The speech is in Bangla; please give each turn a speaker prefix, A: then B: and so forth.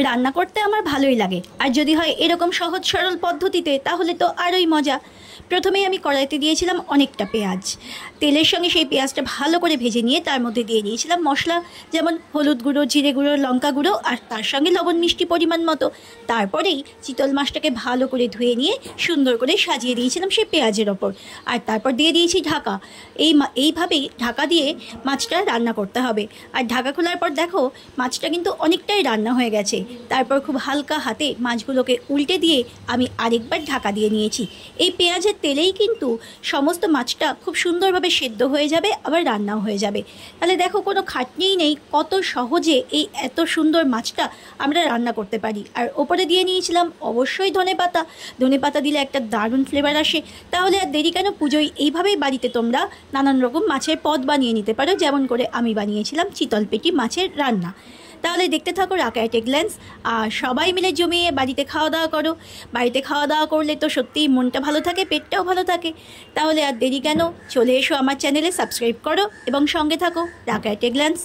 A: রান্না করতে আমার ভালোই লাগে, আর যদি হয় এরকম সহজ সরল পদ্ধতিতে তাহলে তো আরোই মজা। প্রথমেই আমি কড়াইতে দিয়েছিলাম অনেকটা পেঁয়াজ। তেলের সঙ্গে সেই পেঁয়াজটা ভালো করে ভেজে নিয়ে তার মধ্যে দিয়ে দিয়েছিলাম মশলা, যেমন হলুদ গুঁড়ো, জিরে গুঁড়ো, লঙ্কা গুঁড়ো, আর তার সঙ্গে লবণ মিষ্টি পরিমাণ মতো। তারপরেই চিতল মাছটাকে ভালো করে ধুয়ে নিয়ে সুন্দর করে সাজিয়ে দিয়েছিলাম সেই পেঁয়াজের ওপর, আর তারপর দিয়ে দিয়েছি ঢাকা। এইভাবেই ঢাকা দিয়ে মাছটা রান্না করতে হবে। আর ঢাকা খোলার পর দেখো মাছটা কিন্তু অনেকটাই রান্না হয়ে গেছে। তারপর খুব হালকা হাতে মাছগুলোকে উল্টে দিয়ে আমি আরেকবার ঢাকা দিয়ে নিয়েছি। এই পেঁয়াজের তেলেই কিন্তু সমস্ত মাছটা খুব সুন্দরভাবে সেদ্ধ হয়ে যাবে, আবার রান্নাও হয়ে যাবে। তাহলে দেখো কোনো খাটনিই নেই, কত সহজে এই এত সুন্দর মাছটা আমরা রান্না করতে পারি। আর ওপরে দিয়ে নিয়েছিলাম অবশ্যই ধনেপাতা। ধনেপাতা দিলে একটা দারুণ ফ্লেভার আসে। তাহলে আর দেরি কেন, পুজোয় এইভাবেই বাড়িতে তোমরা নানান রকম মাছের পদ বানিয়ে নিতে পারো, যেমন করে আমি বানিয়েছিলাম চিতলপেটি মাছের রান্না। তাহলে দেখতে থাকো রাকা অ্যাট এ গ্ল্যান্স। আর সবাই মিলে জমিয়ে বাড়িতে খাওয়া দাওয়া করো। বাড়িতে খাওয়া দাওয়া করলে তো সত্যিই মনটা ভালো থাকে, পেটটাও ভালো থাকে। তাহলে আর দেরি কেন, চলে এসো আমার চ্যানেলে, সাবস্ক্রাইব করো এবং সঙ্গে থাকো রাকা অ্যাট এ গ্ল্যান্স।